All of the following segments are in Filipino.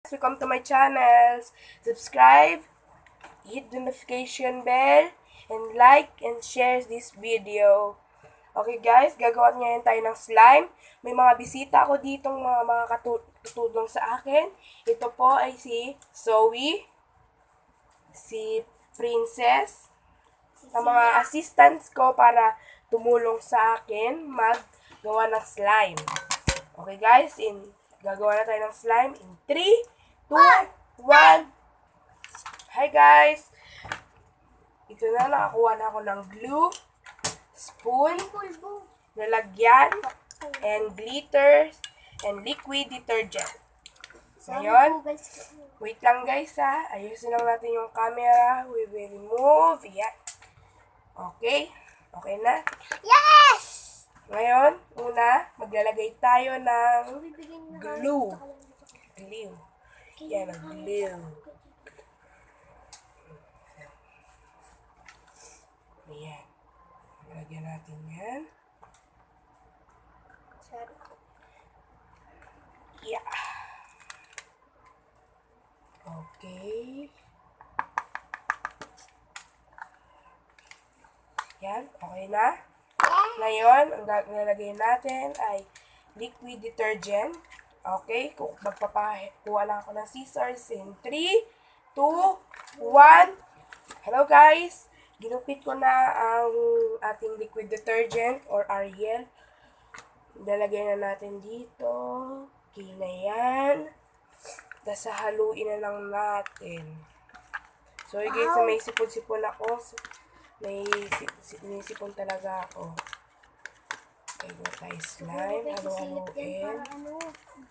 Welcome to my channel. Subscribe, hit the notification bell, and like and share this video. Okay guys, gagawa ngayon tayo ng slime. May mga bisita ako ditong mga makakatulong sa akin. Ito po ay si Zoe, si Princess, ang mga assistants ko para tumulong sa akin maggawa ng slime. Okay guys, gagawa na tayo ng slime in 3, 2, 1. Hi guys! Ito na, nakakuha na ako ng glue, spoon, lalagyan, and glitters, and liquid detergent. Ngayon, wait lang guys ha. Ayusin lang natin yung camera. We will remove. Yan. Okay? Okay na? Yes! Ngayon, una, maglalagay tayo ng glue. Glue. Yan ang glue. Ayan. Lagyan natin yan. Yeah. Okay. Yan. Okay na. Ngayon, ang lalagay natin ay liquid detergent. Okay? Magpapakuha lang ako ng scissors in 3, 2, 1. Hello guys! Ginupit ko na ang ating liquid detergent or Ariel. Lalagay na natin dito. Okay na yan. Tapos haluin na lang natin. So guys, may sipon-sipon ako. May sipon talaga ako. Okay, go tayo slime. Halo-haloin.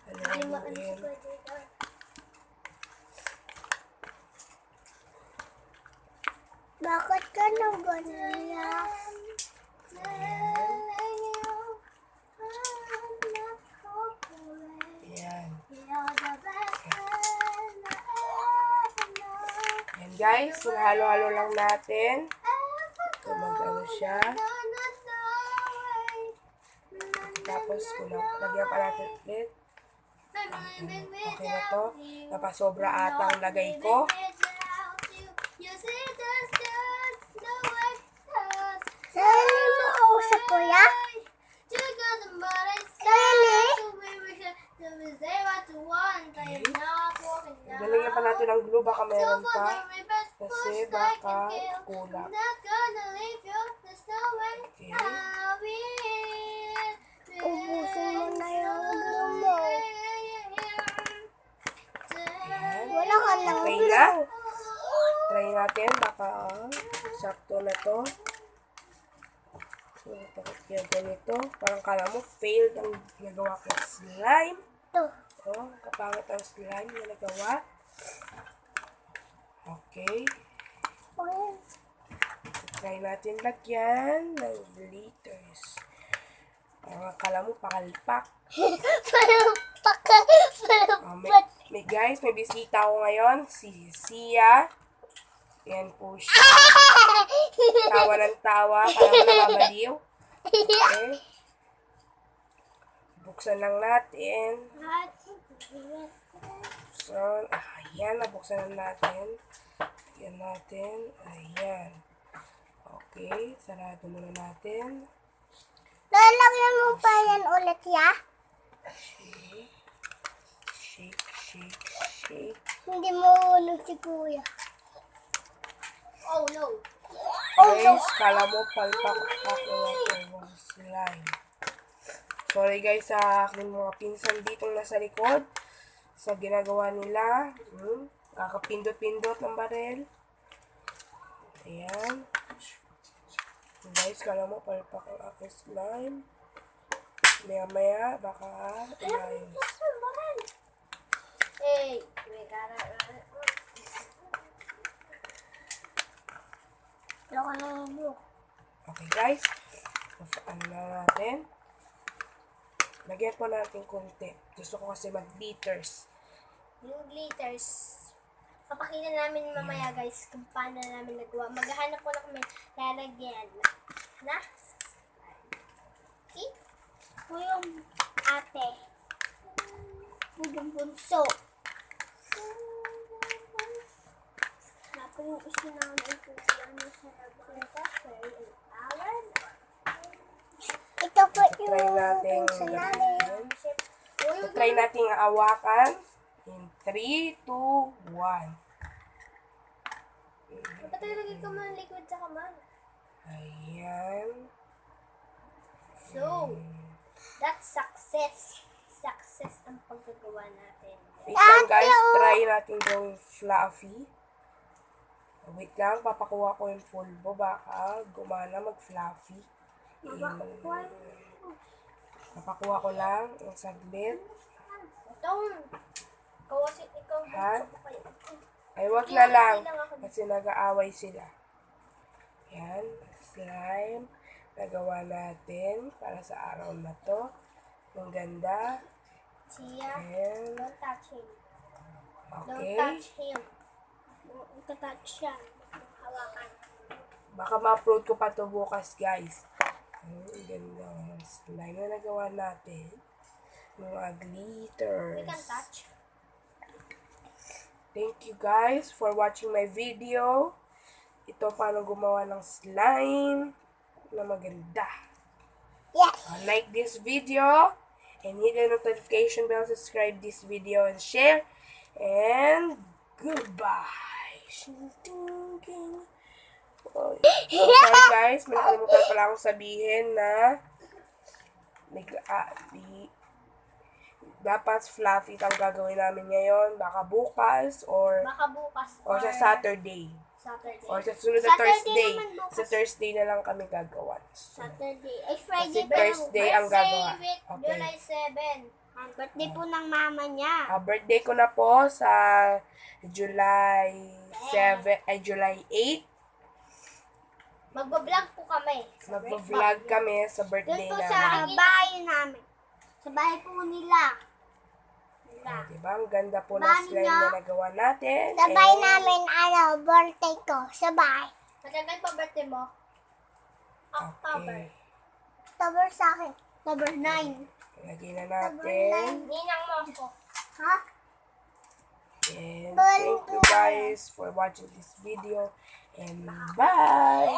Halo-haloin. Bakit ka nang ganyan? Ayan. Ayan guys, halo-halo lang natin. So, mag-ano siya. Tapos, lagyan pa natin ulit. Okay na to. Napasobra ata ang lagay ko. Saan mo kausap ko ya? Lalagyan pa natin ng glue. Baka meron pa. Kasi baka kulang. Okay. Ubusin mo na yung glue mo. Ayan. Wala ka lang Okay glue. na. Try natin. Baka sakto na to. So, bakit kaya ganito? Parang kala mo failed ang nagawa ko slime. Ito. Oh, kapangit ang slime na nagawa. Okay. Try natin lagyan ng glitters. Parang akala mo pakalpak. May guys, may bisita ako ngayon. Si Sia. Yan po siya. Tawa ng tawa. Kaya mo nababaliw. Okay. Buksan lang natin. So, ayan. Nabuksan lang natin. Ayan natin. Ayan. Okay. Sarado muna natin. Lalagyan mo pa yan ulit ya? Shake. Shake, shake, shake. Hindi mo unog si kuya. Oh no. Guys, kala mo palpak ako ng slime. Sorry guys sa aking mga pinsan dito nasa likod. Sa ginagawa nila. Kakapindot-pindot ng barel. Ayan. Guys, kala mo palpak ang aking slime. Maya-maya, baka inayos. Hey, wait, Wala ka ng glue. Okay guys. Ano na natin? Lagyan po natin konti. Gusto ko kasi mag-glitters. Yung glitters, papakita namin mamaya guys kung paano namin nagawa. Maghahanap po na kami lalagyan na. Okay? Ito yung ate. Yung bunso. isinamay ko ano sa laboratory. Ito po Try natin namin. try nating awakan. In 3, 2, 1. Dapat tayo lagay ka man liquid sa kaman. Ayan. So, that's success. Success ang paggagawa natin. Wait lang guys, try natin gawing fluffy. Wait lang, papakuha ko yung pulbo. Baka gumana mag-fluffy. Papakuha ko lang yung saglit. Itong, kawasit ikaw. Ha? Ay, wag na lang. Kasi nag-aaway sila. Yan. Slime. Nagawa natin para sa araw na to. Ang ganda. Tia, Ayan. don't touch him. Okay. Don't touch him. Don't touch siya. Hawakan. Baka ma-upload ko pa to bukas, guys. Ang ganda. Slime na nagawa natin. Mga glitters. We can touch. Thank you guys for watching my video. Ito paano gumawa ng slime na maganda. Yes. Like this video and hit the notification bell, subscribe this video and share. And goodbye. Oh, sorry guys, may nakalimutan pala akong sabihin na dapat fluffy ang gagawin namin ngayon. Baka bukas or sa Saturday. Or sa sunod na Thursday. Sa Thursday na lang kami gagawa. Saturday. Ay, Friday Kasi Thursday ang gagawa. Okay. July 7. Ang birthday po ng mama niya. Birthday ko na po sa July 7, ay July 8. Magbablog po kami. Magbablog kami sa birthday Doon po namin. sa bahay namin. Sa bahay po nila. Diba? Ang ganda po na slime na nagawa natin. Sa bahay namin, birthday ko. Sa bahay. Matagal pa birthday mo? October. Okay. October sa akin. October 9. Lagay na natin. Ninang mo ako. Ha? And thank you guys for watching this video. And bye!